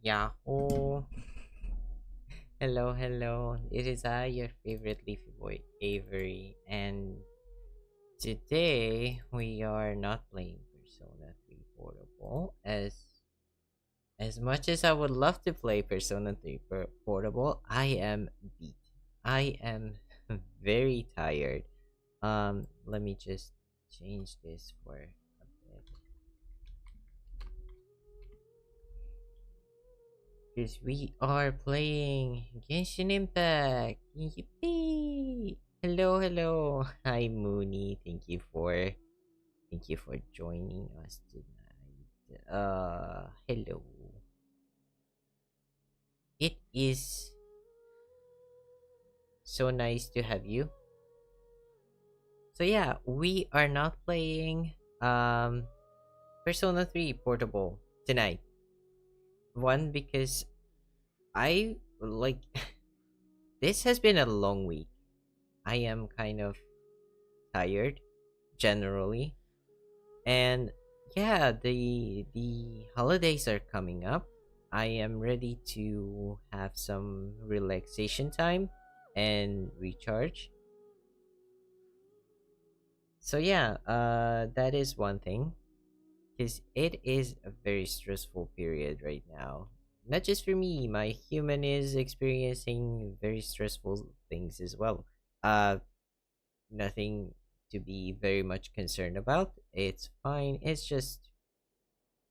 Yahoo! Hello, hello. It is I, your favorite leafy boy, Avery, and today we are not playing Persona 3 Portable. As much as I would love to play Persona 3 Portable, I am beat. I am very tired. Let me just change this for a bit. Because we are playing Genshin Impact. Yippee! Hello, hello. Hi Mooney. Thank you for joining us tonight. Hello. It is so nice to have you. So yeah, we are not playing Persona 3 Portable tonight. One because I like this has been a long week. I am kind of tired generally. And yeah, the holidays are coming up. I am ready to have some relaxation time and recharge. So yeah, that is one thing because it is a very stressful period right now. Not just for me, my human is experiencing very stressful things as well. Uh Nothing to be very much concerned about. It's fine. It's just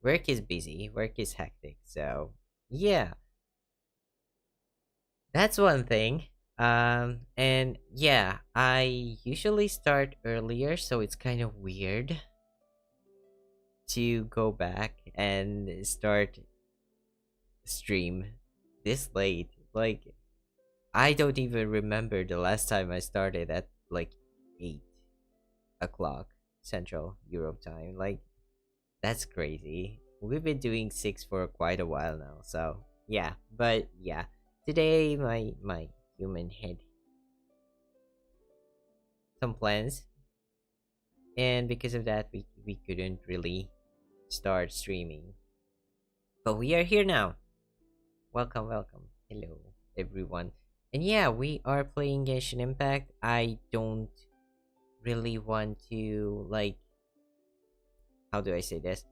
work is busy, work is hectic. So, yeah, that's one thing. And yeah, I usually start earlier, so it's kind of weird to go back and start stream this late. Like, I don't even remember the last time I started at like 8 o'clock Central Europe time. Like, that's crazy. We've been doing six for quite a while now, so yeah. But yeah, today my human had some plans, and because of that, we couldn't really start streaming. But we are here now. Welcome, welcome. Hello, everyone. And yeah, we are playing Genshin Impact. I don't really want to like how do I say this?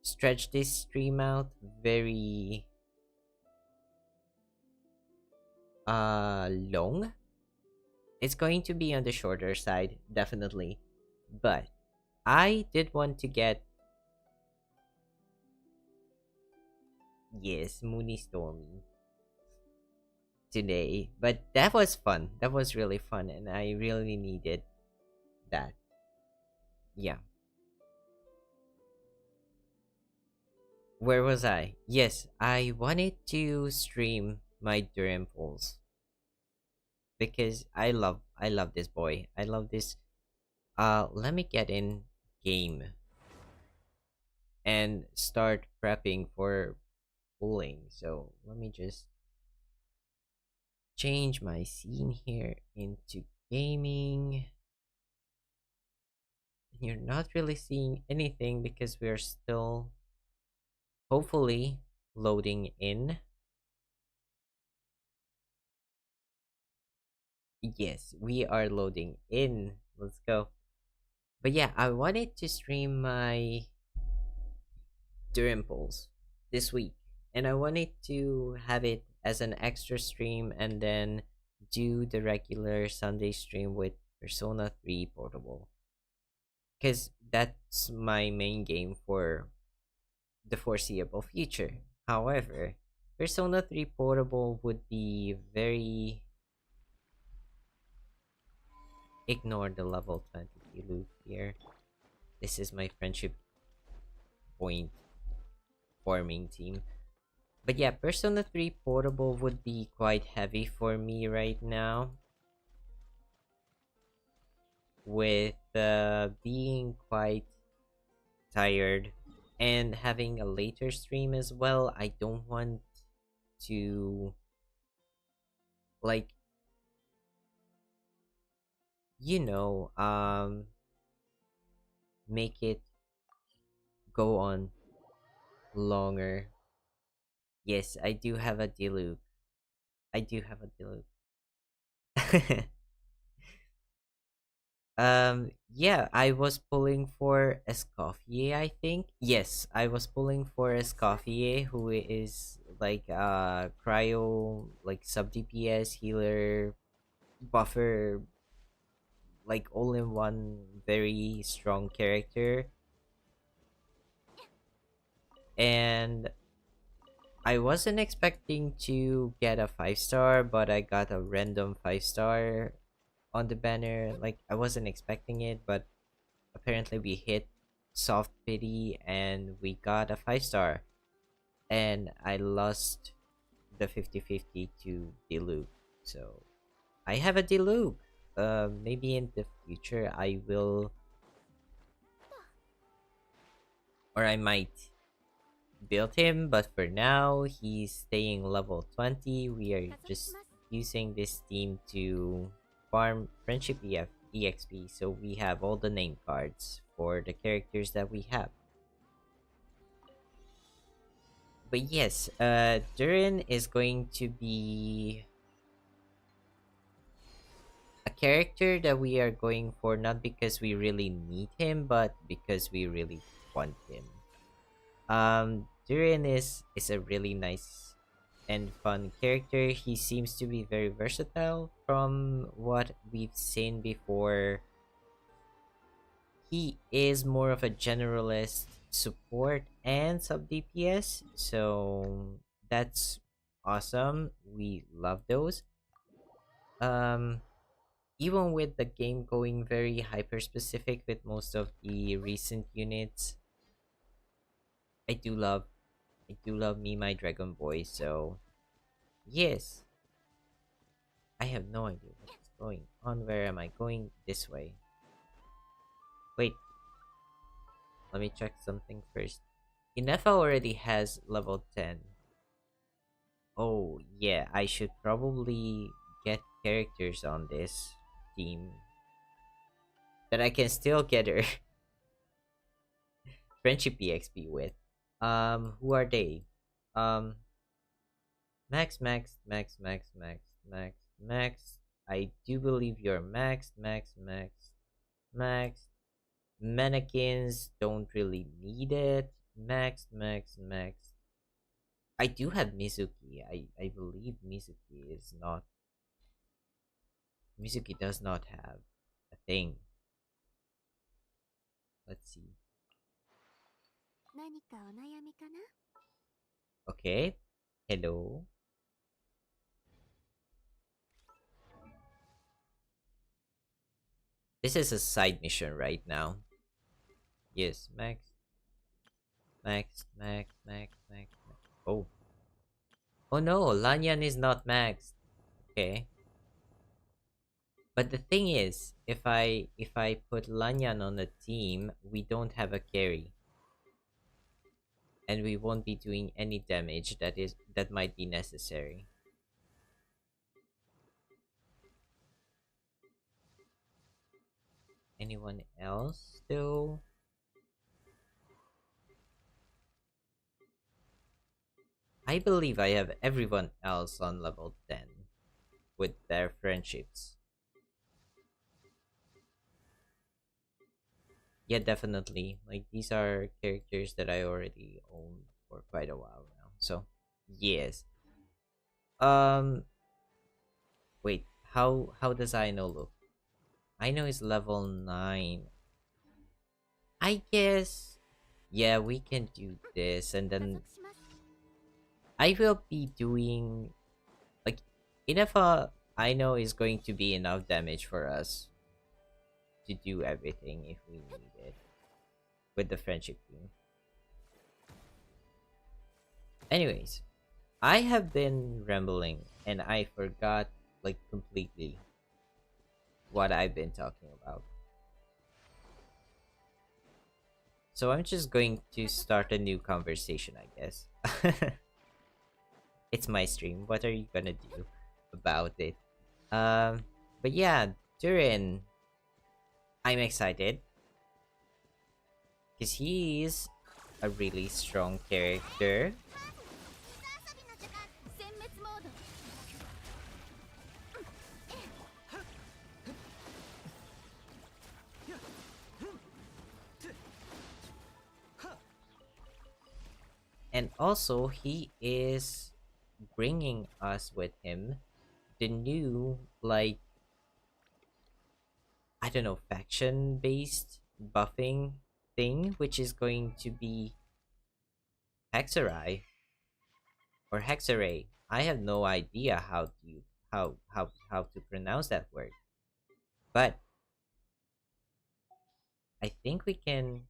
Stretch this stream out very long. It's going to be on the shorter side, definitely. But I did want to get, yes, Mooney Stormy today. But that was fun. That was really fun, and I really needed that. Yeah. Where was I? Yes, I wanted to stream my Durin polls because I love this boy. I love this. Let me get in game and start prepping for pulling. So let me just change my scene here into gaming. You're not really seeing anything because we're still hopefully loading in. Yes, we are loading in. Let's go. But yeah, I wanted to stream my Durin polls this week, and I wanted to have it as an extra stream and then do the regular Sunday stream with Persona 3 Portable. Because that's my main game for the foreseeable future. However, Persona 3 Portable would be very. Ignore the level 20 loop here. This is my friendship point forming team. But yeah, Persona 3 Portable would be quite heavy for me right now. With being quite tired and having a later stream as well, I don't want to like you know make it go on longer Yes, I do have a Diluc. I do have a Diluc. Yeah, I was pulling for Escoffier, I think. Yes, I was pulling for Escoffier, who is like cryo, like sub DPS healer, buffer, like all in one very strong character. And I wasn't expecting to get a 5 star, but I got a random 5 star on the banner. Like I wasn't expecting it, but apparently we hit soft pity and we got a 5 star. And I lost the 50-50 to Diluc. So I have a Diluc. Maybe in the future I will, or I might build him, but for now he's staying level 20. We are just using this team to farm friendship exp, so we have all the name cards for the characters that we have. But yes, Durin is going to be a character that we are going for, not because we really need him, but because we really want him. Durin is a really nice and fun character. He seems to be very versatile from what we've seen before. He is more of a generalist support and sub DPS, so that's awesome. We love those. Um, Even with the game going very hyper specific with most of the recent units, I do love I do love me my Dragon Boy. So yes, I have no idea what is going on. Where am I going? This way. Wait, let me check something first. Inefa already has level 10. Oh, yeah, I should probably get characters on this team that I can still get her friendship EXP with. Who are they? Um, Max. I do believe you're Max. Mannequins don't really need it. Max. I do have Mizuki. I believe Mizuki is not. Mizuki does not have a thing. Let's see. Okay. Hello. This is a side mission right now. Yes, Max. Oh. Oh no, Lanyan is not Max. Okay. But the thing is, if I put Lanyan on the team, we don't have a carry. And we won't be doing any damage that might be necessary. Anyone else though? I believe I have everyone else on level 10 with their friendships. Yeah, definitely. Like these are characters that I already own for quite a while now. So, yes. Um wait, how does I know look? I know it's level 9. I guess yeah, we can do this and then I will be doing like enough I know is going to be enough damage for us to do everything if we need it with the friendship team. Anyways, I have been rambling and I forgot like completely what I've been talking about. So I'm just going to start a new conversation, I guess. It's my stream. What are you gonna do about it? Um, but yeah, Durin, I'm excited because he's a really strong character. And also, he is bringing us with him the new, like, I don't know, faction based buffing thing, which is going to be Hexerei or Hexerei. I have no idea how to pronounce that word. But I think we can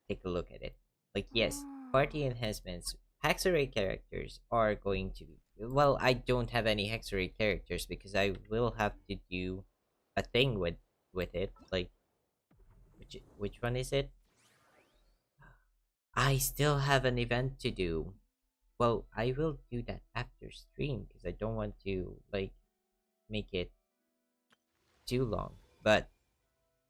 take a look at it. Like, yes, party enhancements. Hexerei characters are going to be. Well, I don't have any Hexerei characters because I will have to do a thing with it. Like, which one is it? I still have an event to do. Well, I will do that after stream because I don't want to like make it too long. But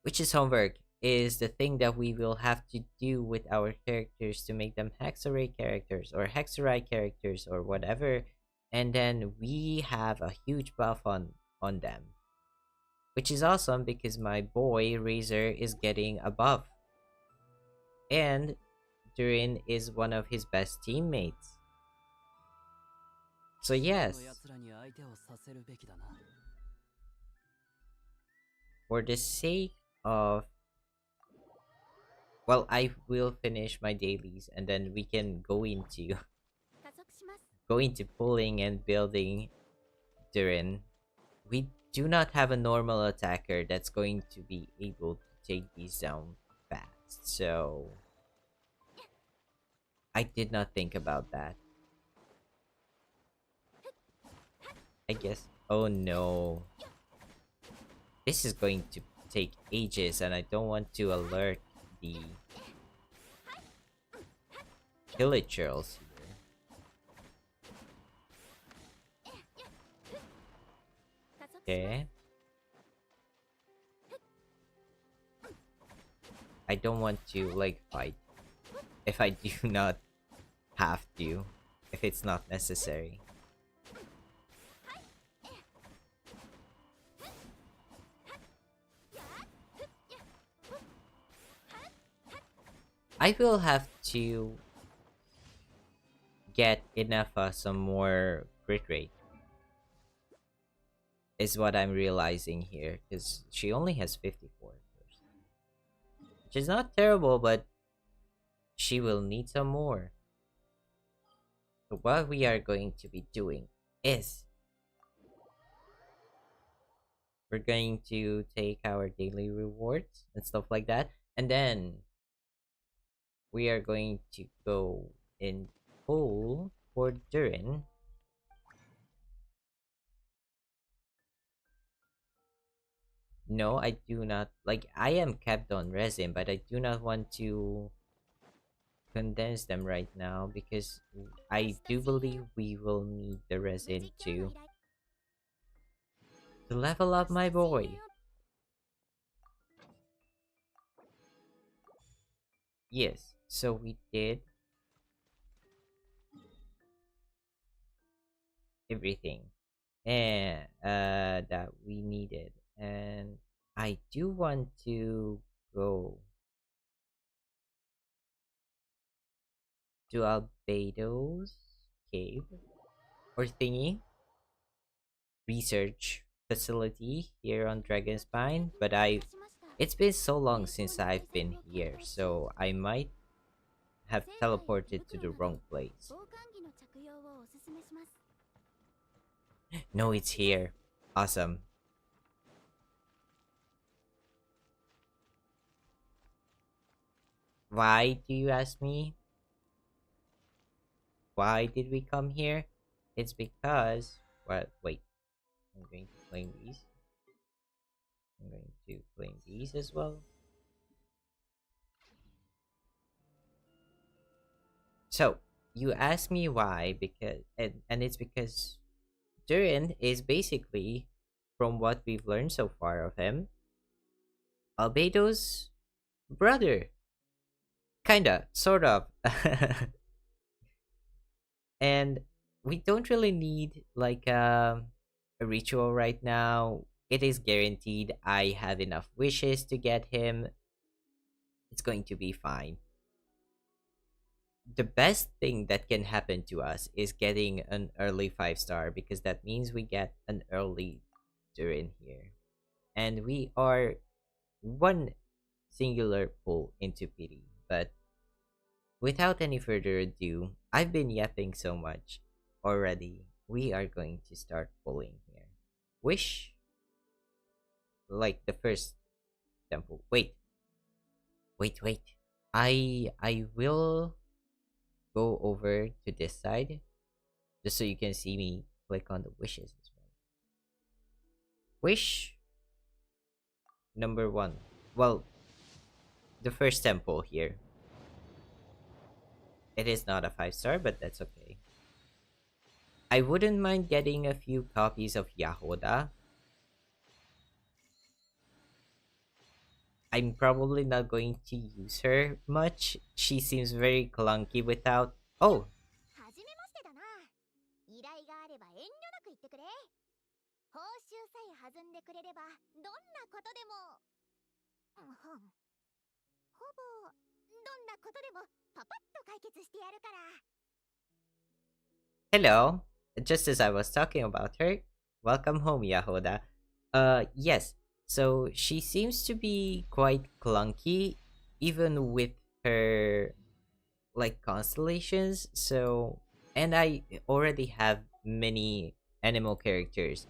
which is homework is the thing that we will have to do with our characters to make them Hexarray characters or Hexarai characters or whatever, and then we have a huge buff on them, which is awesome because my boy Razor is getting a buff, and Durin is one of his best teammates. So yes, for the sake of, well, I will finish my dailies and then we can go into pulling and building Durin. We do not have a normal attacker that's going to be able to take these down fast, so I did not think about that. I guess. Oh no. This is going to take ages and I don't want to alert the villagers here. Okay. I don't want to like fight if I do not have to, if it's not necessary. I will have to get enough some more crit rate is what I'm realizing here, because she only has 54, which is not terrible, but she will need some more. So what we are going to be doing is we're going to take our daily rewards and stuff like that, and then we are going to go and pull for Durin. No, I do not. Like, I am kept on resin, but I do not want to condense them right now because I do believe we will need the resin to level up my boy. Yes, so we did everything and that we needed, and I do want to go to Albedo's cave or thingy research facility here on Dragonspine, but it's been so long since I've been here, so I might have teleported to the wrong place. No, it's here. Awesome. Why do you ask me? Why did we come here? It's because... What? Wait. I'm going to claim these. I'm going to claim these as well. So, you asked me why, because... And it's because Durin is basically, from what we've learned so far of him, Albedo's brother. Kinda, sort of. And we don't really need like a ritual right now. It is guaranteed I have enough wishes to get him. It's going to be fine. the best thing that can happen to us is getting an early 5 star, because that means we get an early Durin here. And we are one singular pull into pity. But without any further ado, I've been yapping so much already. We are going to start pulling here. Wish, like the first temple. Wait. I will go over to this side just so you can see me click on the wishes as well. Wish number one. Well, the first temple here. It is not a 5 star, but that's okay. I wouldn't mind getting a few copies of Yahoda. I'm probably not going to use her much. She seems very clunky without. Oh, はじめましてだな。依頼があれば遠慮なく言ってくれ。報酬さえ弾んでくれればどんなことでも。うんふん。ほぼどんなことでもパパッと解決してやるから。hello. Just as I was talking about her, welcome home, Yahoda. Yes. So she seems to be quite clunky, even with her like constellations. So, and I already have many animal characters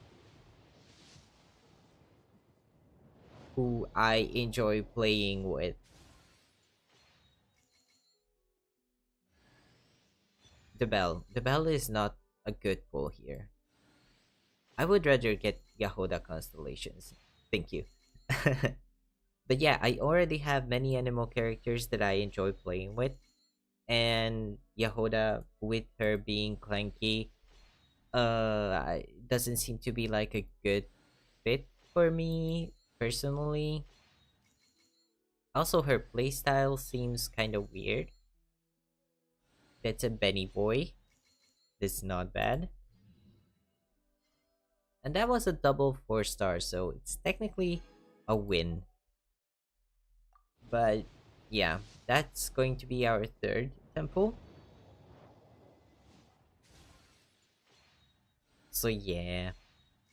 who I enjoy playing with. The bell is not a good pull here. I would rather get Yahoda constellations. Thank you. But yeah, I already have many animal characters that I enjoy playing with, and Yahoda, with her being clanky, doesn't seem to be like a good fit for me personally. Also, her playstyle seems kind of weird. That's a Benny boy. That's not bad. And that was a double 4 star, so it's technically a win. But yeah, that's going to be our third temple. So yeah,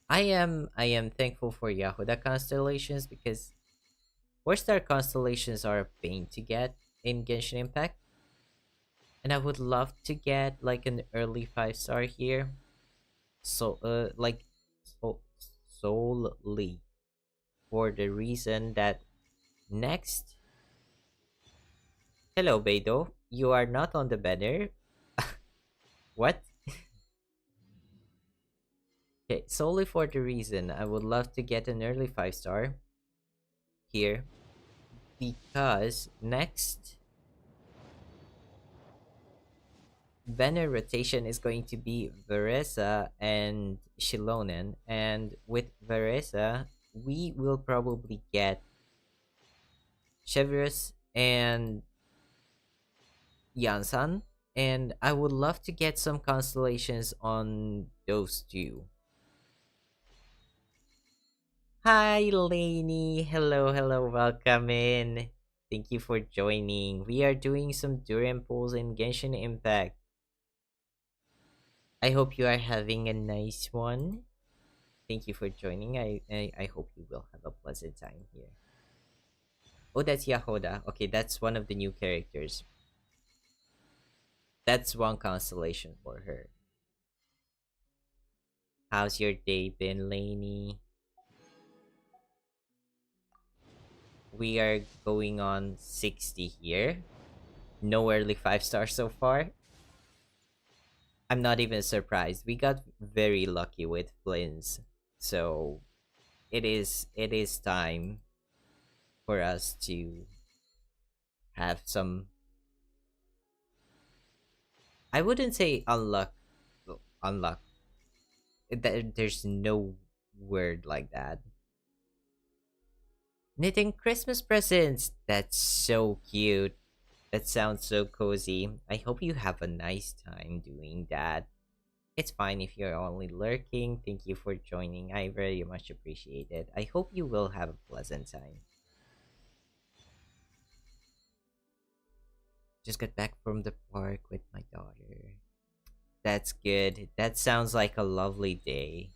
I am thankful for Yahuda constellations, because 4 star constellations are a pain to get in Genshin Impact. And I would love to get like an early 5 star here. So like so solely for the reason that next. Hello Beidou, you are not on the banner. What? Okay, solely for the reason I would love to get an early 5 star here, because next banner rotation is going to be Veresa and Shilonen, and with Veresa we will probably get Chevrus and Yansan, and I would love to get some constellations on those two. Hi, Lainey. Hello, welcome in. Thank you for joining. We are doing some Durin pulls in Genshin Impact. I hope you are having a nice one. Thank you for joining. I hope you will have a pleasant time here. Oh, that's Yahoda. Okay, that's one of the new characters. That's one constellation for her. How's your day been, Lainey? We are going on 60 here. No early 5 stars so far. I'm not even surprised. We got very lucky with Flynn's. So it is time for us to have some, I wouldn't say unluck. There's no word like that. Knitting Christmas presents. That's so cute. That sounds so cozy. I hope you have a nice time doing that. It's fine if you're only lurking. Thank you for joining. I very much appreciate it. I hope you will have a pleasant time. Just got back from the park with my daughter. That's good. That sounds like a lovely day.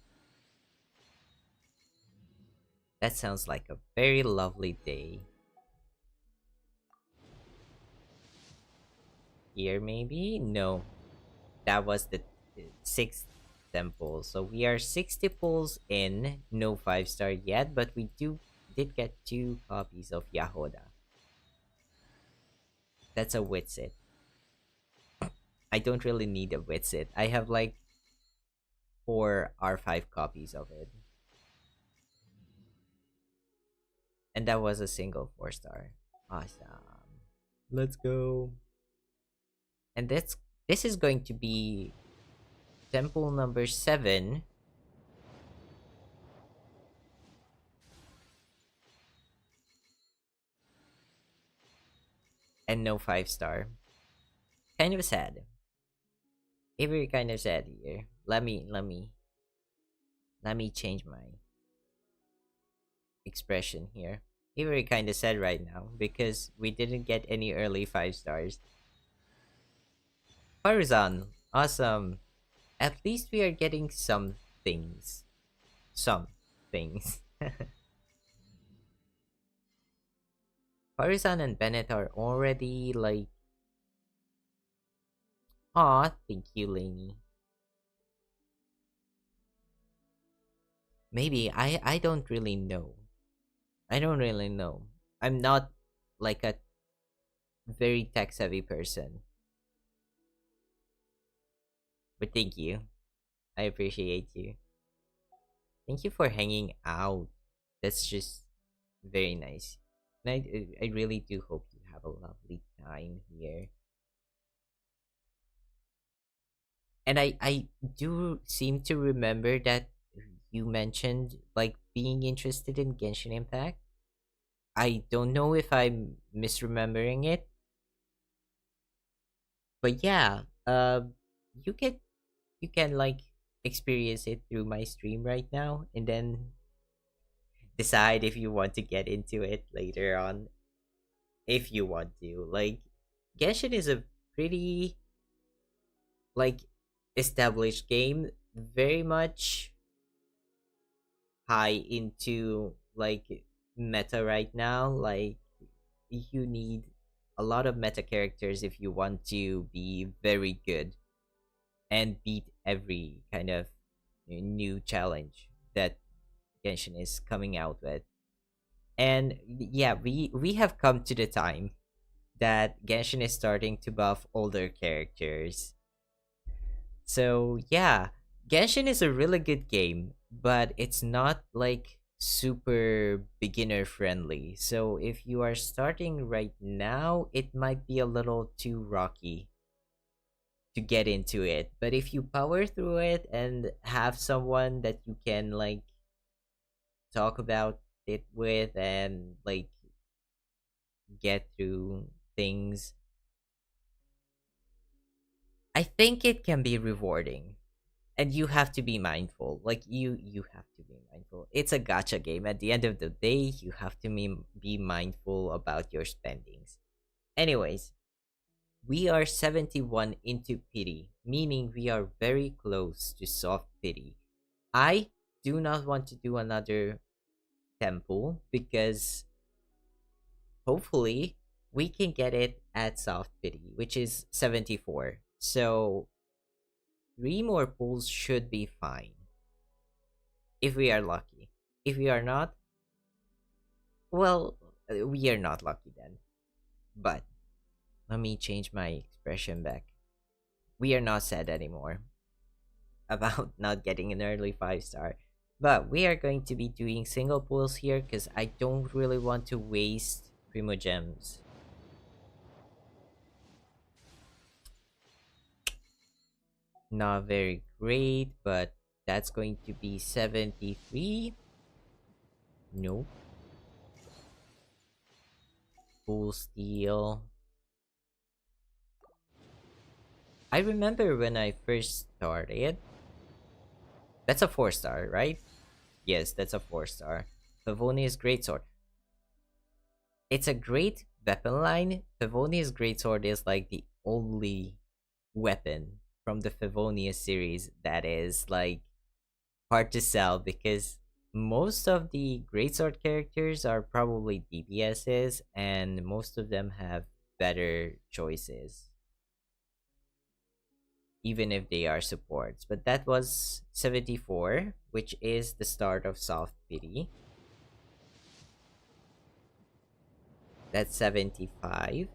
That sounds like a very lovely day. Here, maybe? No, that was the sixth temple. So we are 60 pulls in. No 5-star yet, but we did get 2 copies of Yahoda. That's a Witsit. I don't really need a Witsit. I have like 4 R5 copies of it. And that was a single 4-star. Awesome. Let's go. And this is going to be temple number 7. And no 5-star. Kind of sad. Avery kind of sad here. Let me change my expression here. Avery kind of sad right now because we didn't get any early 5-stars. Farzan, awesome. At least we are getting some things. Some things. Farzan and Bennett are already like. Aw, thank you, Lainey. Maybe I don't really know. I don't really know. I'm not like a very tech savvy person. But thank you. I appreciate you. Thank you for hanging out. That's just very nice. And I really do hope you have a lovely time here. And I do seem to remember that you mentioned like being interested in Genshin Impact. I don't know if I'm misremembering it, but yeah, you can like experience it through my stream right now, and then decide if you want to get into it later on. If you want to, like, Genshin is a pretty like established game, very much high into like meta right now. Like you need a lot of meta characters if you want to be very good and beat every kind of new challenge that Genshin is coming out with. And yeah, we have come to the time that Genshin is starting to buff older characters. So yeah, Genshin is a really good game, but it's not like super beginner friendly. So if you are starting right now, it might be a little too rocky to get into it. But if you power through it and have someone that you can like talk about it with and like get through things, I think it can be rewarding. And you have to be mindful. Like you have to be mindful. It's a gacha game. At the end of the day, you have to be mindful about your spendings. Anyways, we are 71 into pity, meaning we are very close to soft pity. I do not want to do another temple because hopefully we can get it at soft pity, which is 74. So 3 more pulls should be fine if we are lucky. If we are not, well, we are not lucky then. But let me change my expression back. We are not sad anymore about not getting an early 5-star. But we are going to be doing single pulls here because I don't really want to waste Primo Gems. Not very great, but that's going to be 73. Nope. Full steal. I remember when I first started. That's a 4-star, right? Yes, that's a 4-star. Pavoni is great sword. It's a great weapon line, Favonius Greatsword is like the only weapon from the Favonius series that is like hard to sell because most of the Greatsword characters are probably DPSs and most of them have better choices, even if they are supports. But that was 74, which is the start of Soft Pity. That's 75.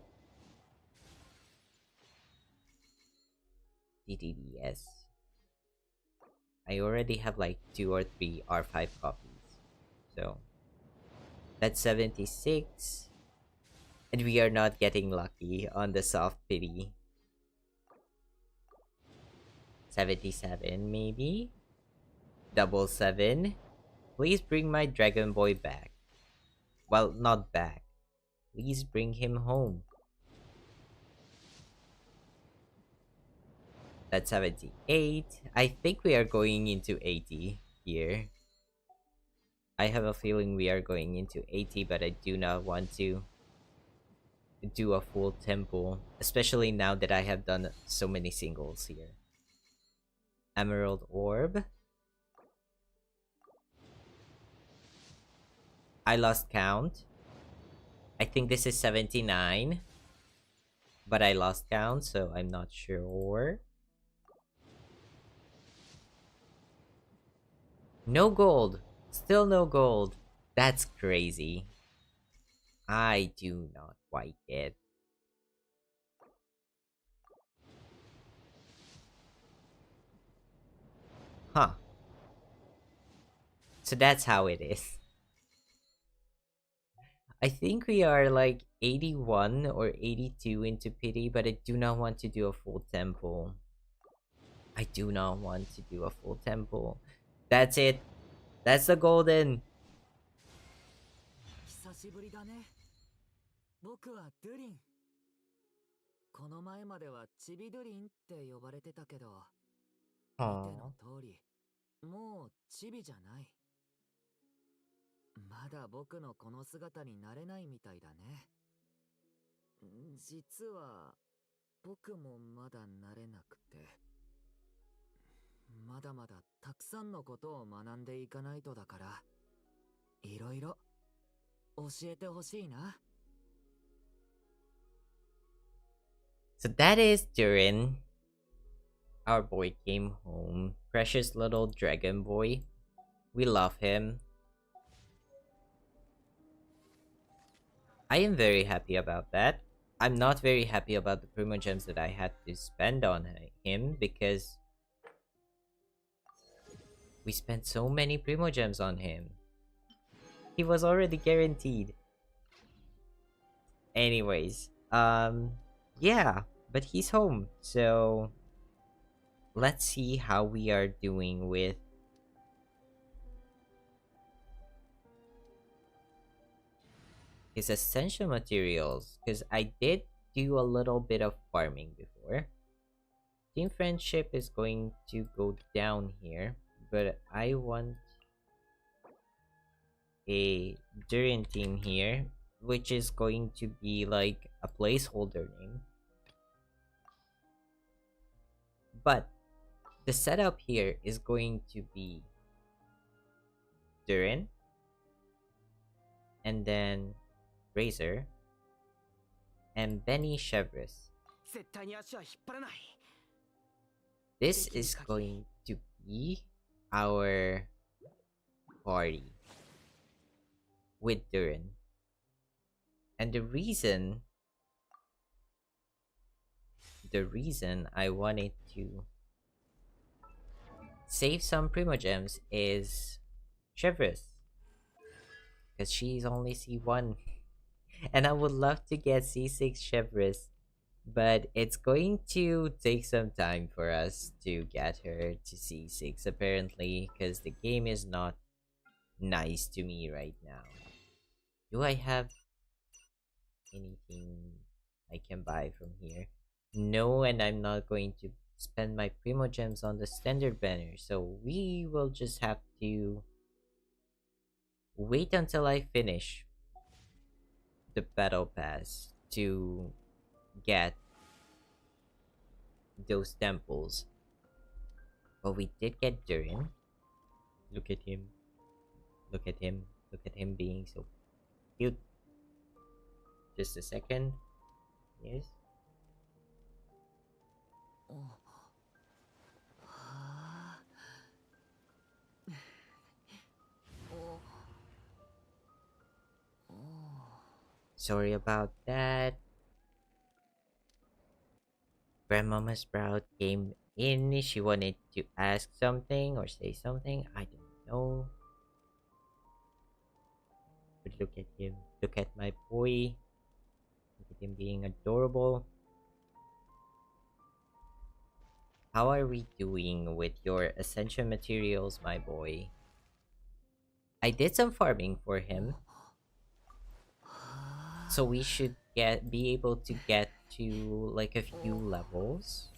DTDS. I already have like 2 or 3 R5 copies. So that's 76. And we are not getting lucky on the Soft Pity. 77 maybe? Double 7. Please bring my Dragon Boy back. Well, not back. Please bring him home. That's 78. I think we are going into 80 here. I have a feeling we are going into 80, but I do not want to do a full tempo, especially now that I have done so many singles here. Emerald Orb. I lost count. I think this is 79. But I lost count, so I'm not sure. No gold. Still no gold. That's crazy. I do not like it. Huh. So that's how it is. I think we are like 81 or 82 into pity, but I do not want to do a full temple. I do not want to do a full temple. That's it. That's the golden. 久しぶりだね。僕はドゥリン。この前まではチビドゥリンって呼ばれてたけど、見ての Aww. 通り、もうチビじゃない。まだ僕のこの姿になれないみたいだね。実は僕もまだなれなくて、まだまだたくさんのことを学んでいかないとだから、いろいろ教えてほしいな。So that is Durin. Our boy came home. Precious little dragon boy. We love him. I am very happy about that. I'm not very happy about the Primo Gems that I had to spend on him because we spent so many Primo Gems on him. He was already guaranteed. Anyways, yeah, but he's home. So let's see how we are doing with his essential materials, because I did do a little bit of farming before. Team friendship is going to go down here, but I want a Durin team here, which is going to be like a placeholder name. But the setup here is going to be Durin, and then Razor, and Benny Chevres. 絶対に足は引っ張らない。 This is going to be our party with Durin. And the reason I wanted to save some Primo Gems is Chevres. Because she's only C1. And I would love to get C6 Chevres. But it's going to take some time for us to get her to C6 apparently. Because the game is not nice to me right now. Do I have anything I can buy from here? No, and I'm not going to spend my Primo Gems on the standard banner. So we will just have to wait until I finish. the battle pass to get those temples. But we did get Durin. Look at him. Look at him. Look at him being so cute. Just a second. Yes. Sorry about that. Grandmama Sprout came in. She wanted to ask something or say something. I don't know. But look at him. Look at my boy. Look at him being adorable. How are we doing with your ascension materials, my boy? I did some farming for him. So we should be able to get to like a few levels.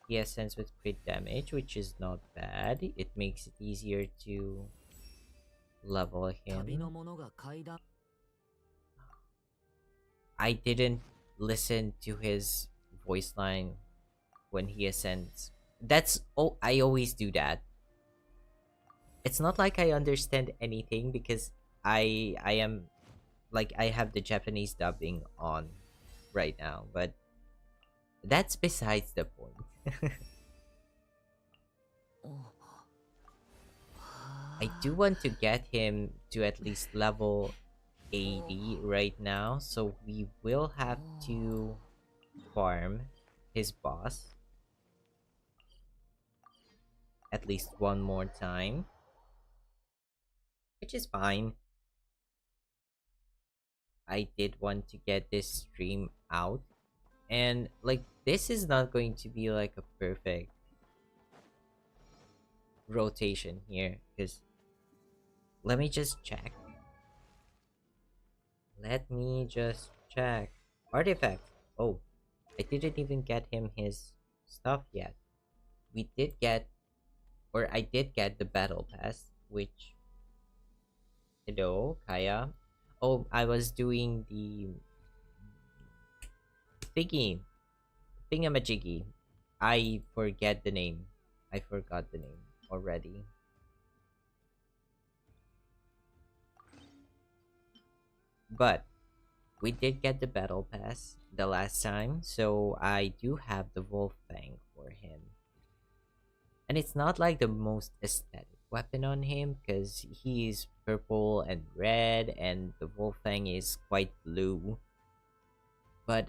He has sense with crit damage, which is not bad. It makes it easier to level him. I didn't listen to his voice line when he ascends. I always do that. It's not like I understand anything because I am like I have the Japanese dubbing on right now, but that's besides the point. I do want to get him to at least level 80 right now, so we will have to farm his boss at least one more time, which is fine. I did want to get this stream out, and like this is not going to be like a perfect rotation here because let me just check. Let me just check. Artifacts. Oh, I didn't even get him his stuff yet. We did get, or I did get the battle pass, which, hello, Kaya. Oh, I was doing the thingy, thingamajiggy. I forget the name. I forgot the name already. But we did get the battle pass the last time, so I do have the wolf fang for him. And it's not like the most aesthetic weapon on him because he's purple and red and the wolf fang is quite blue. But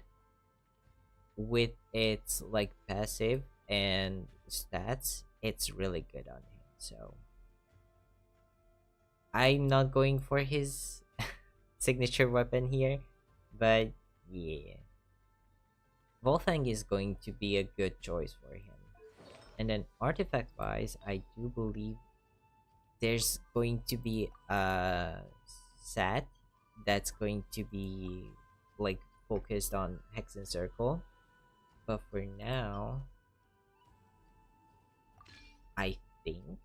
with its like passive and stats, it's really good on him. So I'm not going for his signature weapon here, but yeah. Volfang is going to be a good choice for him. And then artifact wise, I do believe there's going to be a set that's going to be like focused on Hex and Circle. But for now, I think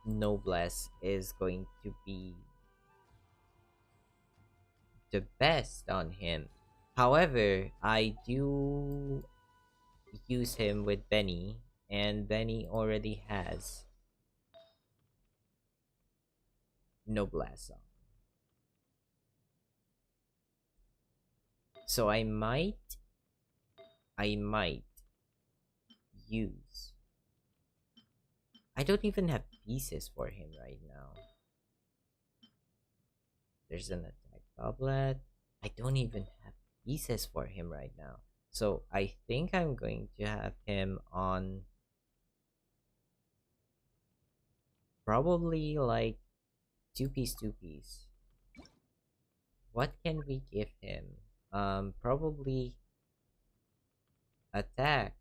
Noblesse is going to be the best on him. However, I do use him with Benny, and Benny already has Noblesse on. So I might use. I don't even have pieces for him right now. There's an attack goblet. I don't even have pieces for him right now. So I think I'm going to have him on probably like two piece. What can we give him? Probably attack.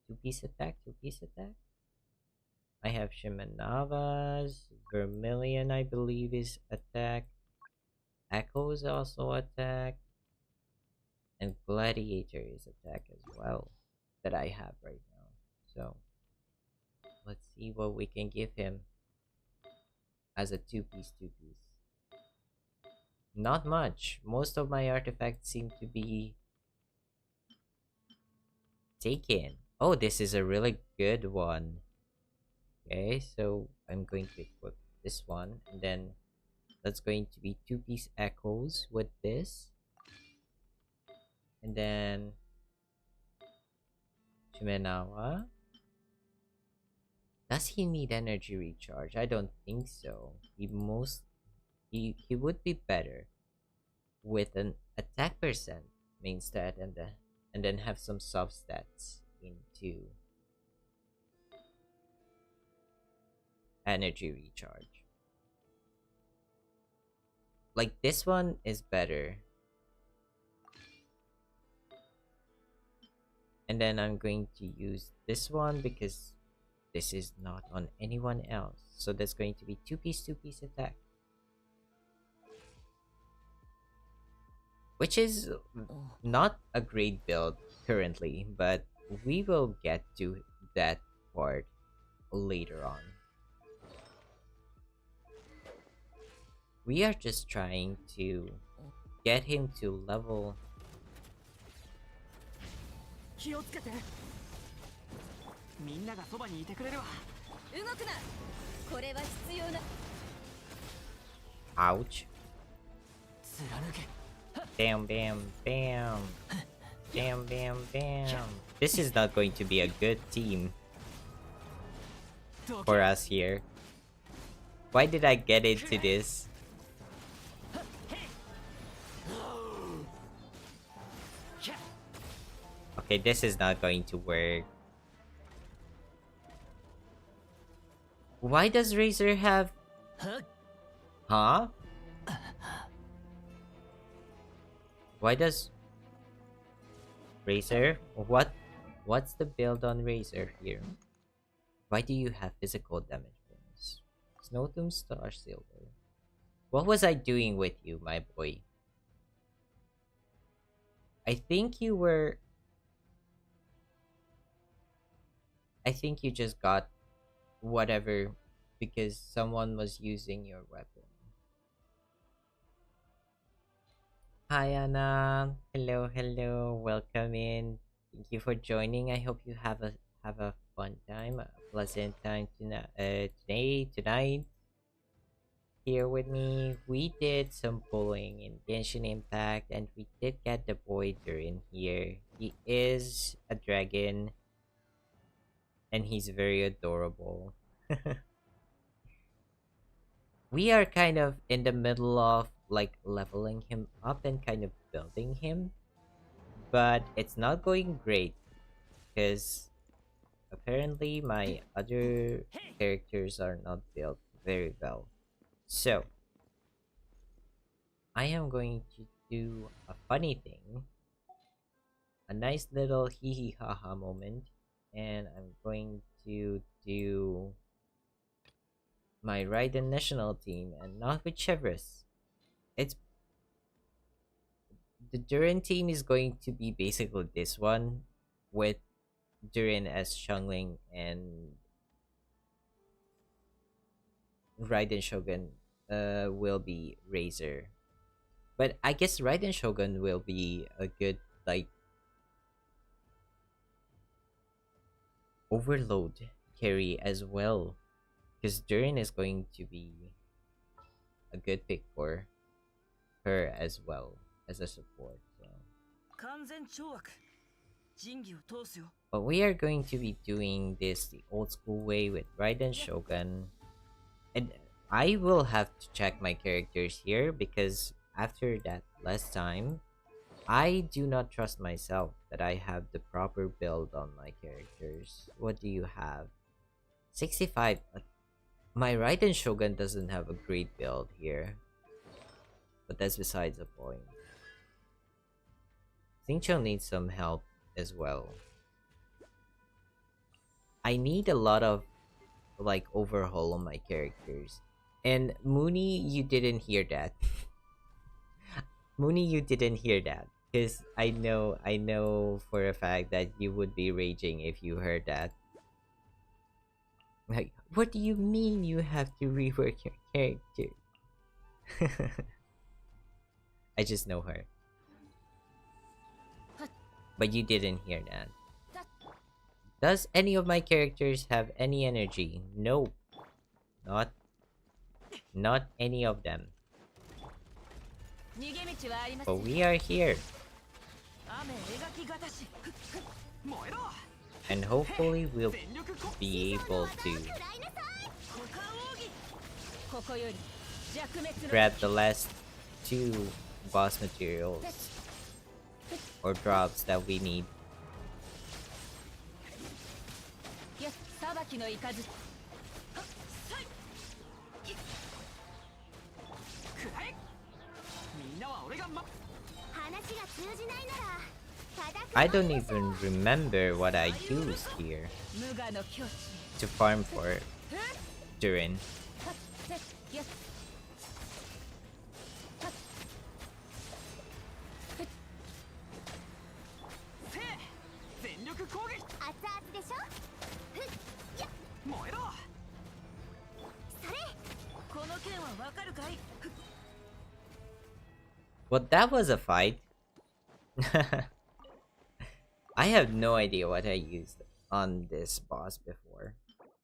Two piece attack. I have Shimanavas, Vermilion I believe is attack. Echo is also attack. And Gladiator is attack as well that I have right now. So let's see what we can give him as a two piece. Not much. Most of my artifacts seem to be taken. Oh, this is a really good one. Okay, so I'm going to equip this one, and then that's going to be two-piece echoes with this, and then Shimenawa. Does he need energy recharge? I don't think so. He would be better with an attack percent main stat, and then have some soft stats into energy recharge. Like this one is better. And then I'm going to use this one because this is not on anyone else. So that's going to be two-piece attack. Which is not a great build currently, but we will get to that part later on. We are just trying to get him to level. 気をつけて。みんながそばにいてくれるわ。動くな。これは必要な。Ouch. 貫け。Bam, bam, bam. Bam, bam, bam. This is not going to be a good team for us here. Why did I get into this? Okay, this is not going to work. Why does Razor have... Huh? Why does... Razor? What's the build on Razor here? Why do you have physical damage bonus? Snowtomb Star Silver. What was I doing with you, my boy? I think you were... I think you just got whatever because someone was using your weapon. Hi Anna. Hello, hello. Welcome in. Thank you for joining. I hope you have a fun time, a pleasant time tonight. Here with me. We did some pulling in Genshin Impact and we did get the boy Durin here. He is a dragon and he's very adorable. We are kind of in the middle of like leveling him up and kind of building him, but it's not going great because apparently my other characters are not built very well. So I am going to do a funny thing, a nice little hee hee ha ha moment, and I'm going to do my Raiden national team and not with Chevrolet. It's the Durin team is going to be basically this one with Durin as Xiangling and Raiden Shogun will be Razor. But I guess Raiden Shogun will be a good like overload carry as well. Because Durin is going to be a good pick for her as well as a support. So. But we are going to be doing this the old school way with Raiden Shogun. And I will have to check my characters here because after that last time, I do not trust myself that I have the proper build on my characters. What do you have? 65. My Raiden Shogun doesn't have a great build here. But that's besides the point. Xingqiu needs some help as well. I need a lot of like overhaul on my characters. And Mooney, you didn't hear that. Mooney, you didn't hear that. Because I know for a fact that you would be raging if you heard that. Like, what do you mean you have to rework your character? I just know her. But you didn't hear that. Does any of my characters have any energy? No. Not not any of them. But we are here. And hopefully we'll be able to grab the last two boss materials or drops that we need. I don't even remember what I used here to farm for Durin. Well, that was a fight. I have no idea what I used on this boss before.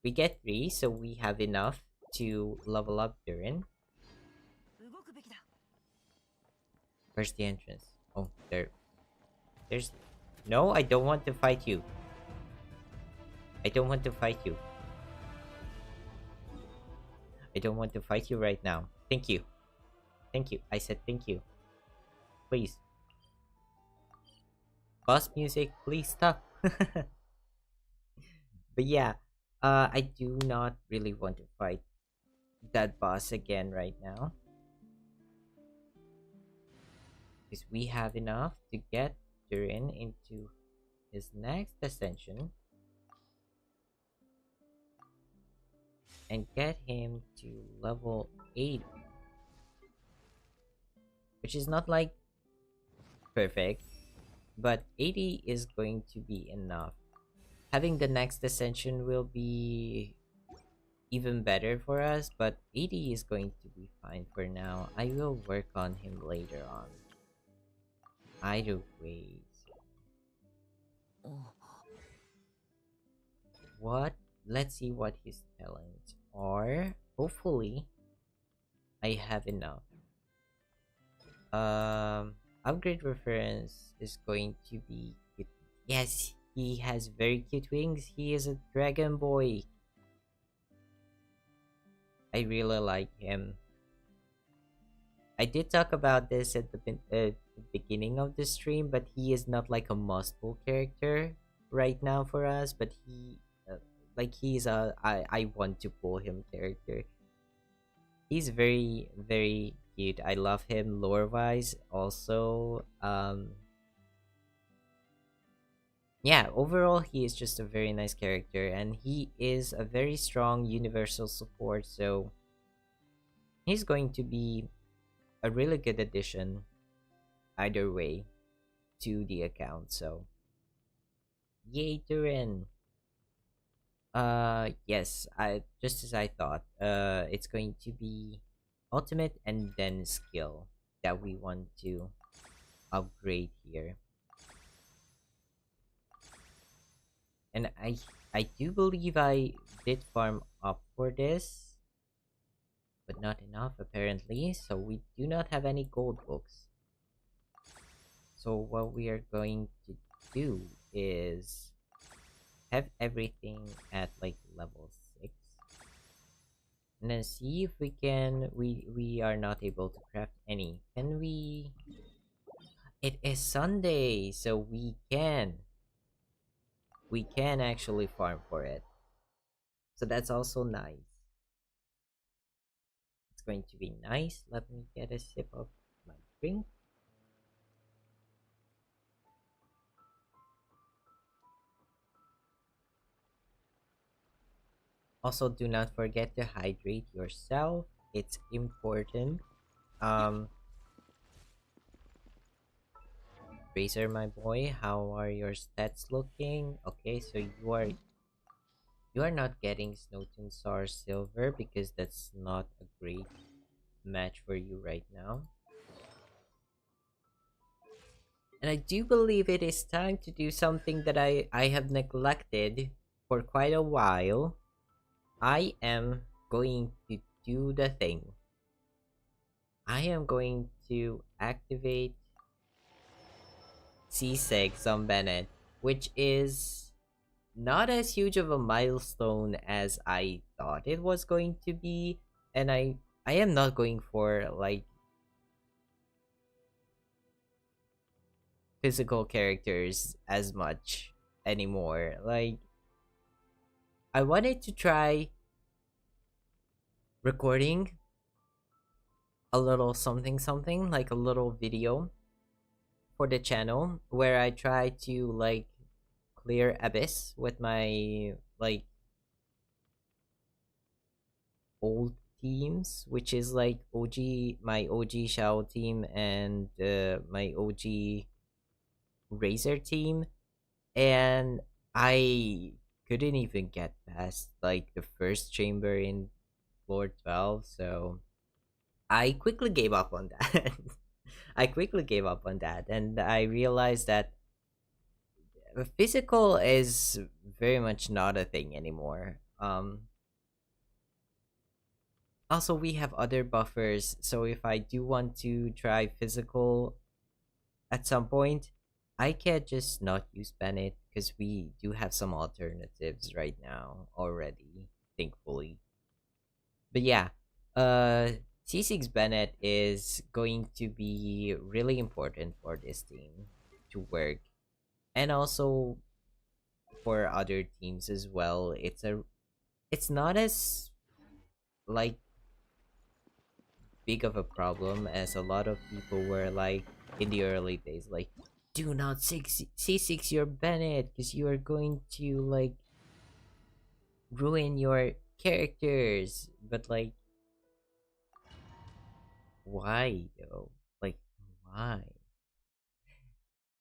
We get 3, so we have enough to level up Durin. Where's the entrance? Oh, there's... No, I don't want to fight you. I don't want to fight you. I don't want to fight you right now. Thank you. Thank you. I said thank you. Please. Boss music, please stop. But yeah, I do not really want to fight that boss again right now. Because we have enough to get Durin into his next ascension. And get him to level 80. Which is not like perfect, but 80 is going to be enough. Having the next ascension will be even better for us, but 80 is going to be fine for now. I will work on him later on. Either way. What? Let's see what his talents are. Hopefully, I have enough. Upgrade reference is going to be cute. Yes, he has very cute wings. He is a dragon boy. I really like him. I did talk about this at the beginning of the stream, but he is not like a must-pull character right now for us. But he's a I want to pull him character. He's very, very cute. I love him lore-wise. Also, yeah, overall he is just a very nice character, and he is a very strong universal support. So he's going to be a really good addition either way to the account. So yay, Durin. Yes, I just as I thought. It's going to be ultimate and then skill that we want to upgrade here. And I do believe I did farm up for this, but not enough apparently, so we do not have any gold books. So what we are going to do is have everything at like level 6 and then see if we can we are not able to craft any. Can we? It is Sunday, so we can actually farm for it, so that's also nice. It's going to be nice. Let me get a sip of my drink. Also, do not forget to hydrate yourself. It's important. Razer, my boy, how are your stats looking? Okay, so you are not getting Snowtune Star Silver because that's not a great match for you right now. And I do believe it is time to do something that I have neglected for quite a while. I am going to do the thing. I am going to activate C6 on Bennett, which is not as huge of a milestone as I thought it was going to be. And I am not going for like physical characters as much anymore. Like I wanted to try recording a little something something, like a little video for the channel where I try to like clear Abyss with my like old teams, which is like my OG Shao team and my OG Razor team, and I couldn't even get past like the first chamber in floor 12, so I quickly gave up on that. I quickly gave up on that, and I realized that physical is very much not a thing anymore. Also, we have other buffers, so if I do want to try physical at some point, I can't just not use Bennett because we do have some alternatives right now already, thankfully. But yeah, C6 Bennett is going to be really important for this team to work, and also for other teams as well. It's not as like big of a problem as a lot of people were like in the early days, like do not C6 your Bennett because you are going to like ruin your characters. But like, why though? Like, why?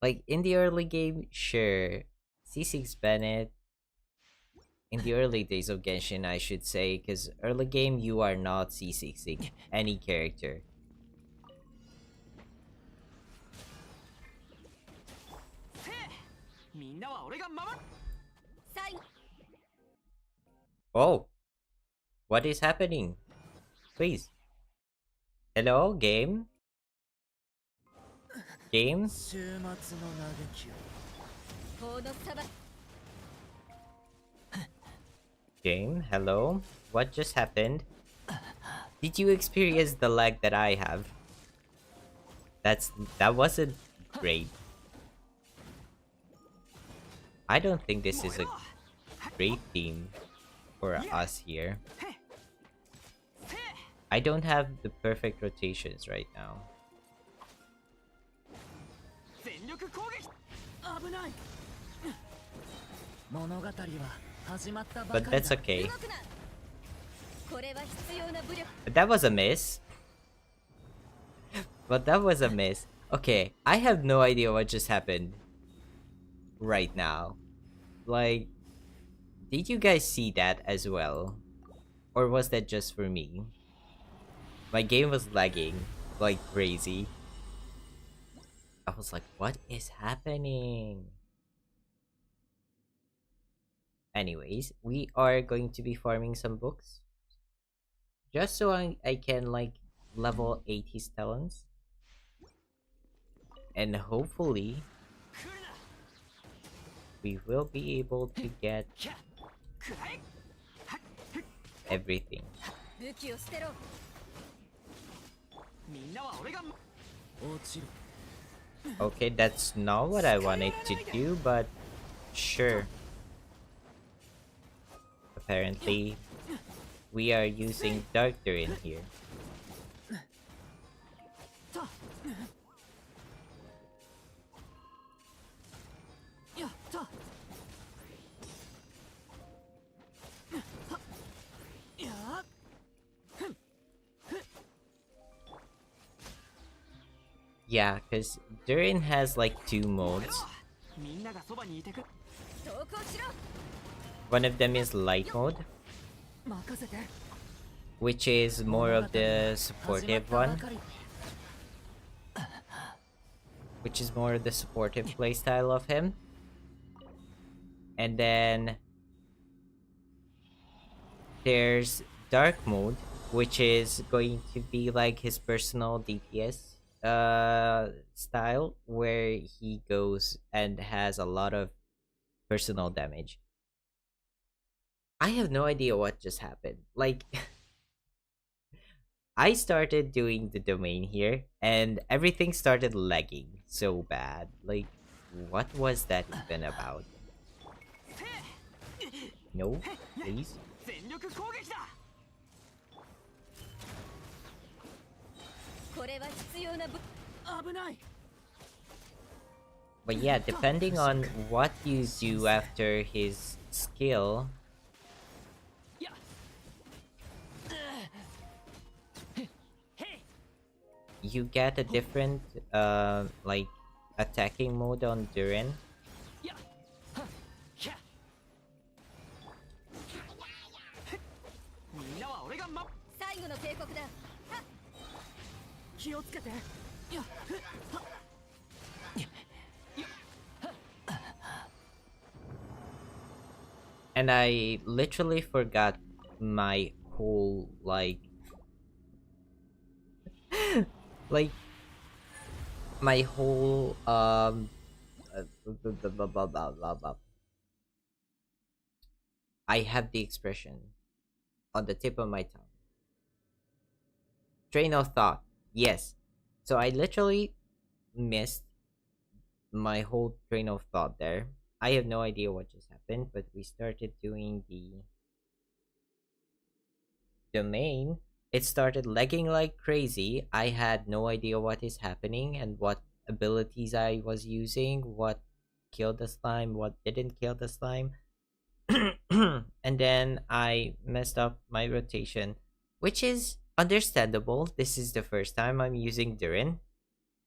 Like in the early game, sure, C6 Bennett in the early days of Genshin, I should say, because early game you are not C6ing any character. Oh, what is happening? Please. Hello, game? Game? Game? Hello? What just happened? Did you experience the lag that I have? That wasn't great. I don't think this is a great team for us here. I don't have the perfect rotations right now. But that's okay. But that was a miss. But that was a miss. Okay, I have no idea what just happened right now. Like, did you guys see that as well? Or was that just for me? My game was lagging like crazy. I was like, what is happening? Anyways, we are going to be farming some books. Just so I can like level 80 talents. And hopefully we will be able to get everything. Okay, that's not what I wanted to do, but sure. Apparently, we are using Dark Durin here. Yeah, because Durin has like 2 modes. One of them is light mode, which is more of the supportive one. which is more the supportive playstyle of him. And then there's dark mode, which is going to be like his personal DPS style, where he goes and has a lot of personal damage. I have no idea what just happened. Like, I started doing the domain here and everything started lagging so bad. Like, what was that even about? No, please. 全力攻撃だ。これは必要な武危ない。 But yeah, depending on what you do after his skill, や。へい。 you get a different like attacking mode on Durin. や。は。ひゃ。みんなは俺が最後の警告だ。気をつけて。や。は。 And I literally forgot my whole like like my whole blah, blah, blah, blah, blah. I have the expression on the tip of my tongue. Train of thought. Yes. So I literally missed my whole train of thought there. I have no idea what just happened, but we started doing the domain. It started lagging like crazy. I had no idea what is happening and what abilities I was using, what killed the slime, what didn't kill the slime. And then I messed up my rotation, which is understandable. This is the first time I'm using Durin.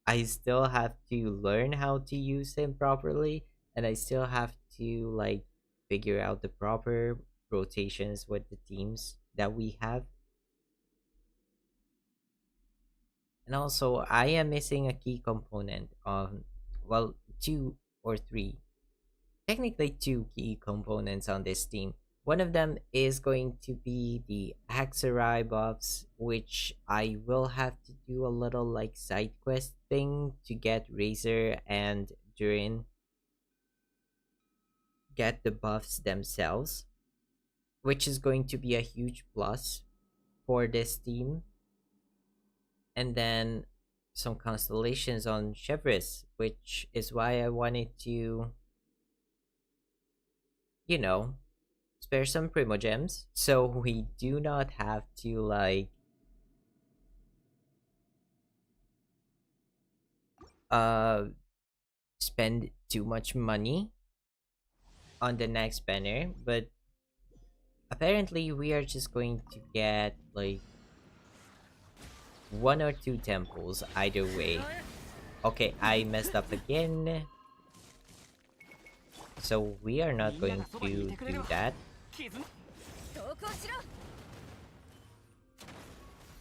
I still have to learn how to use him properly, and I still have to like figure out the proper rotations with the teams that we have. And also, I am missing a key component on, well, two or three, technically two key components on this team. One of them is going to be the Hexerei buffs, which I will have to do a little like side quest thing to get Razor and Durin get the buffs themselves, which is going to be a huge plus for this team. And then some constellations on Chevris, which is why I wanted to, you know, spare some primogems so we do not have to like spend too much money on the next banner. But apparently we are just going to get like one or two temples either way. Okay, I messed up again, so we are not going to do that.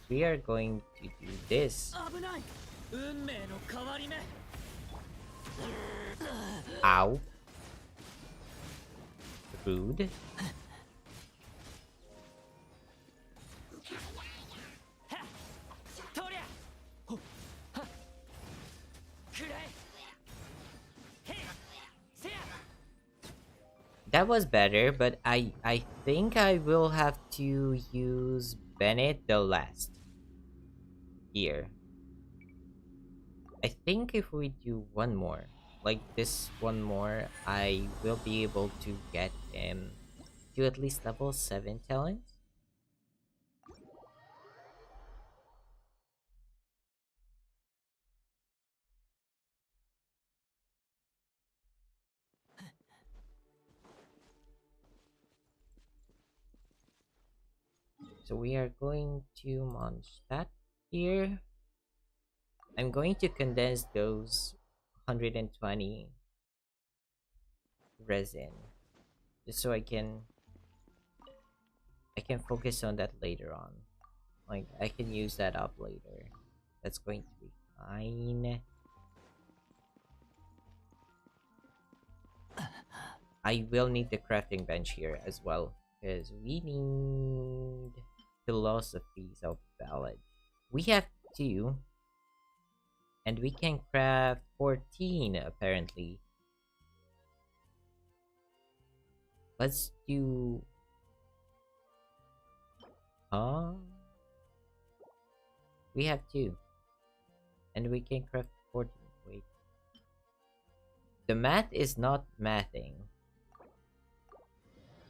We are going to do this. Ow. Rude. That was better, but I think I will have to use Bennett the last here. I think if we do one more, like this one more, I will be able to get him to at least level 7 talent. So we are going to Mondstadt here. I'm going to condense those 120 resin just so I can focus on that later on. Like I can use that up later. That's going to be fine. I will need the crafting bench here as well, because we need philosophies of ballad. We have 2, and we can craft 14 apparently. Let's do... Huh? We have 2. And we can craft 14. Wait. The math is not mathing.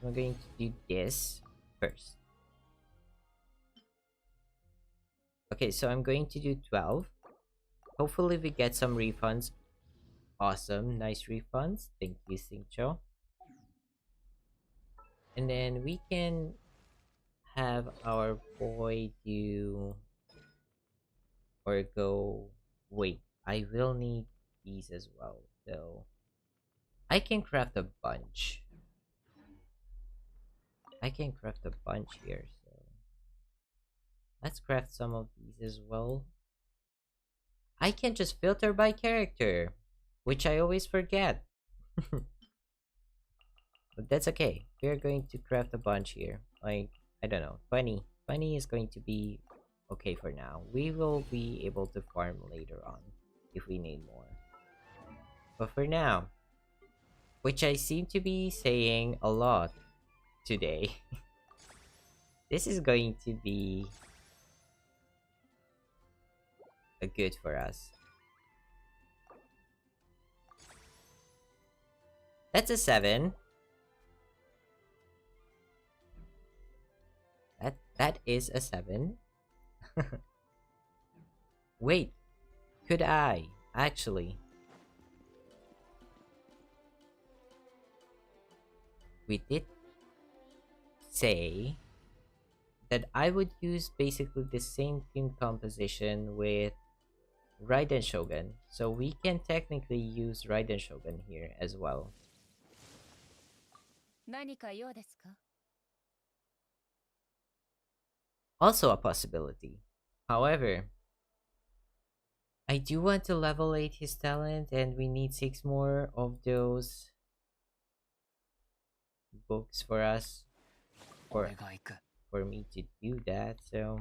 So I'm going to do this first. Okay, so I'm going to do 12. Hopefully we get some refunds. Awesome, nice refunds. Thank you, Singcho. And then we can have our boy do... Or go... Wait, I will need these as well, so... I can craft a bunch. I can craft a bunch here, so... Let's craft some of these as well. I can just filter by character, which I always forget. But that's okay. We're going to craft a bunch here. Like, I don't know, 20. 20 is going to be okay for now. We will be able to farm later on if we need more. But for now, which I seem to be saying a lot today, this is going to be a good for us. That's a 7. That is a 7. Wait, could I actually? We did say that I would use basically the same team composition with Raiden Shogun, so we can technically use Raiden Shogun here as well. Also a possibility. However, I do want to level 8 his talent, and we need 6 more of those books for us, for me to do that. So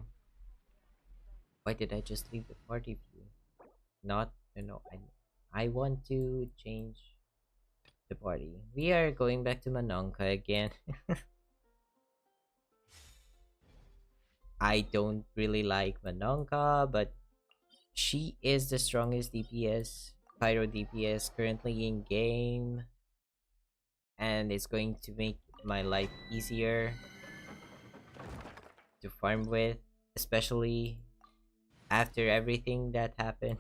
why did I just leave the party view? Not, no, I want to change the party. We are going back to Manonka again. I don't really like Manonka, but she is the strongest DPS, Pyro DPS currently in game, and it's going to make my life easier to farm with, especially after everything that happened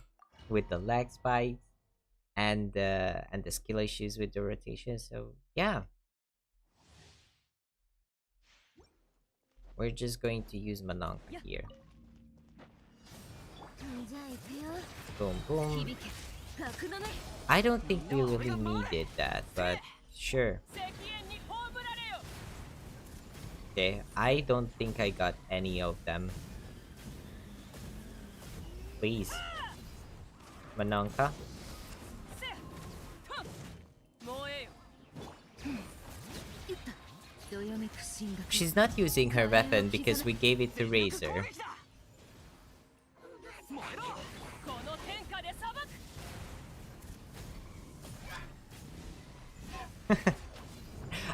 with the lag spikes and the skill issues with the rotation. So yeah, we're just going to use Manonka here. Boom, boom. I don't think we really needed that, but sure. Okay, I don't think I got any of them. Please. Manonka. She's not using her weapon because we gave it to Razor.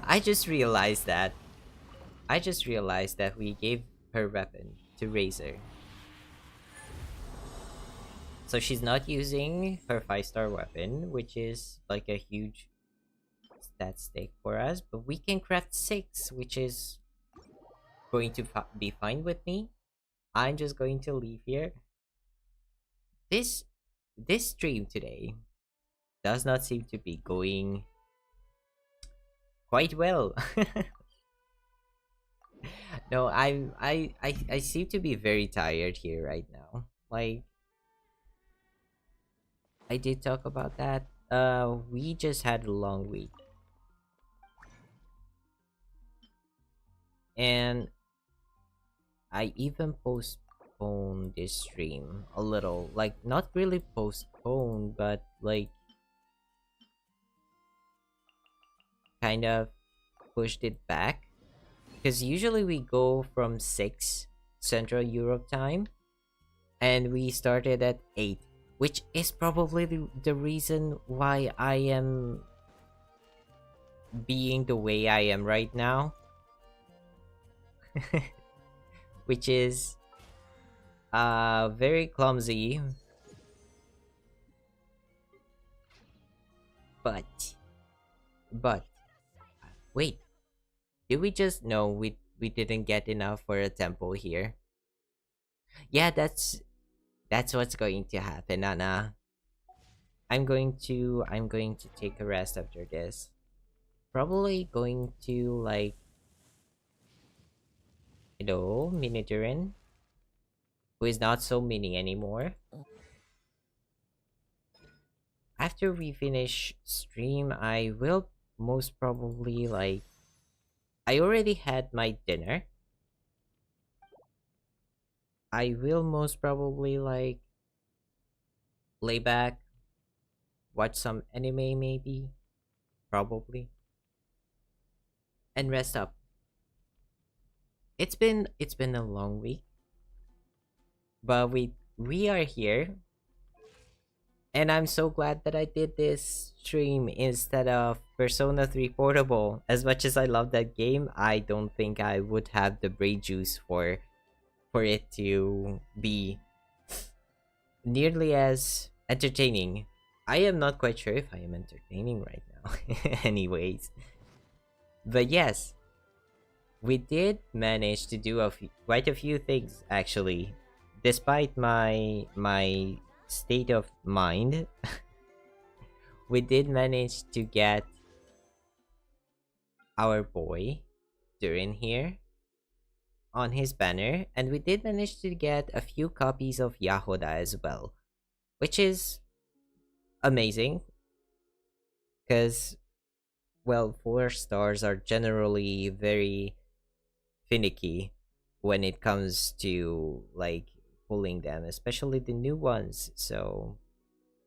I just realized that. We gave her weapon to Razor. So she's not using her 5-star weapon, which is like a huge stat stake for us. But we can craft 6, which is going to be fine with me. I'm just going to leave here. This stream today does not seem to be going quite well. No, I seem to be very tired here right now. Like, I did talk about that. We just had a long week. And I even postponed this stream a little. Like, not really postponed, but like kind of pushed it back. Because usually we go from 6 Central Europe time, and we started at 8, which is probably the reason why I am being the way I am right now. Which is very clumsy, but but wait, did we just know we didn't get enough for a temple here? Yeah, that's what's going to happen, Anna. I'm going to take a rest after this. Probably going to like, mini Durin, who is not so mini anymore. After we finish stream, I will most probably like, I already had my dinner. I will most probably like lay back, watch some anime maybe, probably, and rest up. It's been a long week, but we are here, and I'm so glad that I did this stream instead of Persona 3 Portable. As much as I love that game, I don't think I would have the brain juice for it to be nearly as entertaining. I am not quite sure if I am entertaining right now. Anyways, but yes, we did manage to do quite a few things actually, despite my state of mind. We did manage to get our boy Durin here on his banner, and we did manage to get a few copies of Yahoda as well, which is amazing because, well, 4 stars are generally very finicky when it comes to like pulling them, especially the new ones. So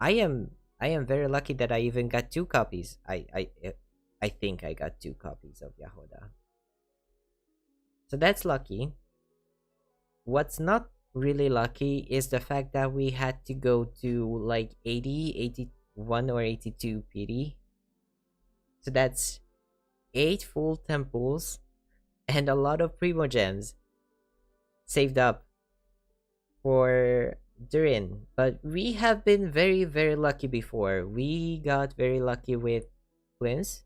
I am very lucky that I even got 2 copies. I think I got 2 copies of Yahoda. So that's lucky. What's not really lucky is the fact that we had to go to like 80, 81, or 82 PD. So that's 8 full temples and a lot of primo gems saved up for Durin. But we have been very, very lucky before. We got very lucky with Prince,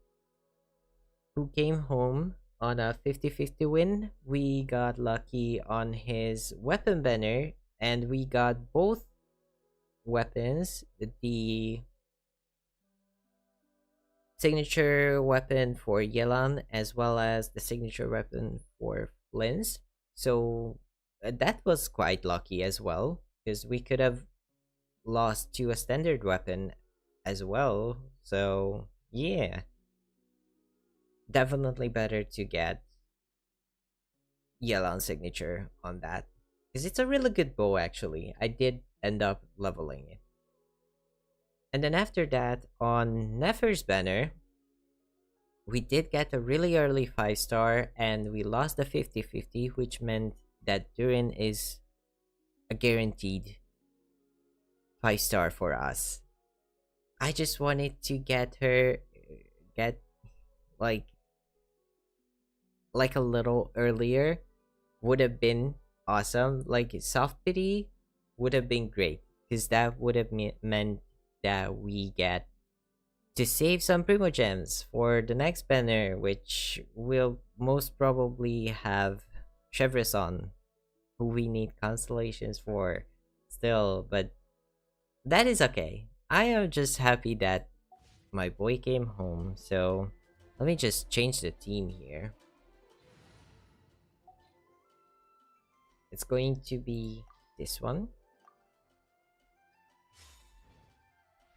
who came home on a 50-50 win. We got lucky on his weapon banner, and we got both weapons, the signature weapon for Yelan as well as the signature weapon for Flins. So that was quite lucky as well, because we could have lost to a standard weapon as well. So yeah, definitely better to get Yelan signature on that, because it's a really good bow actually. I did end up leveling it. And then after that, on Nefer's banner, we did get a really early 5-star, and we lost the 50-50, which meant that Durin is a guaranteed 5-star for us. I just wanted to get her, get like a little earlier would have been awesome. Like soft pity would have been great, because that would have meant that we get to save some primo gems for the next banner, which will most probably have Chevres on, who we need constellations for still, but that is okay. I am just happy that my boy came home. So let me just change the team here. It's going to be this one.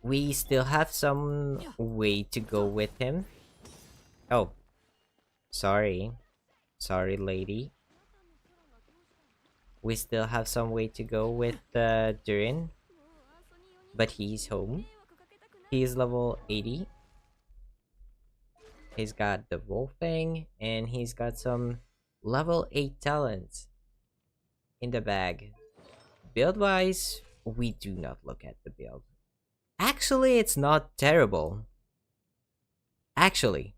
We still have some way to go with him. Oh, sorry. Sorry, lady. We still have some way to go with Durin. But he's home. He is level 80. He's got the wolfing, and he's got some level 8 talents in the bag. Build wise, we do not look at the build. Actually, it's not terrible. Actually,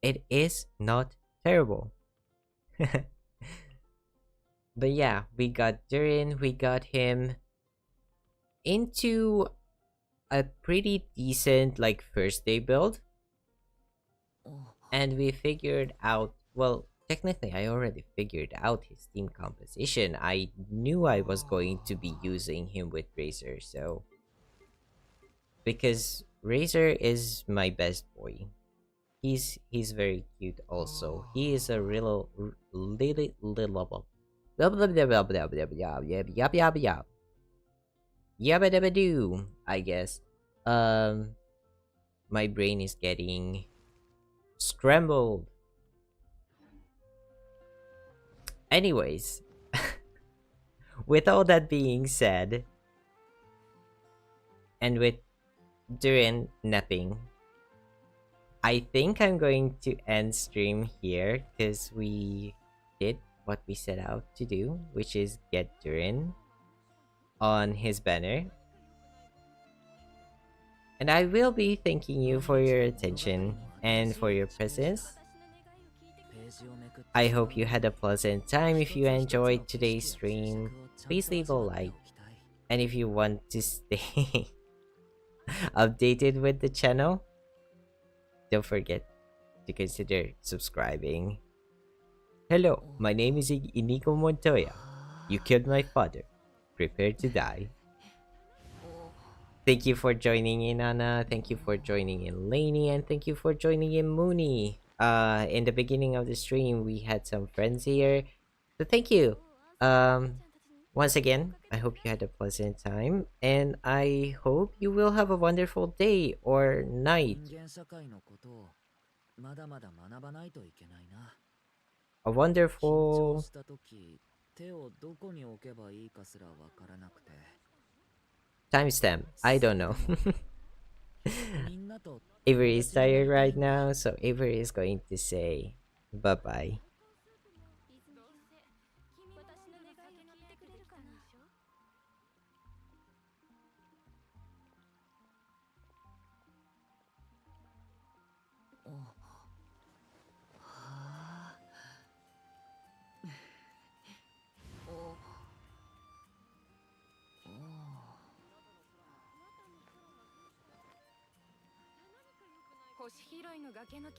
it is not terrible. But yeah, we got Durin, we got him into a pretty decent like first day build, and we figured out, well, technically I already figured out his team composition. I knew I was going to be using him with Razor, so because Razor is my best boy. He's very cute also. He is a real little yabba dabba doo, I guess. Um my brain is getting scrambled. Anyways, with all that being said, and with Durin napping, I think I'm going to end stream here because we did what we set out to do, which is get Durin on his banner. And I will be thanking you for your attention and for your presence. I hope you had a pleasant time. If you enjoyed today's stream, please leave a like. And if you want to stay updated with the channel, don't forget to consider subscribing. Hello, my name is Inigo Montoya. You killed my father. Prepare to die. Thank you for joining in, Anna. Thank you for joining in, Lainey. And thank you for joining in, Mooney. In the beginning of the stream, we had some friends here. So thank you. Once again, I hope you had a pleasant time. And I hope you will have a wonderful day or night. A wonderful timestamp. I don't know. Avery is tired right now, so Avery is going to say bye bye.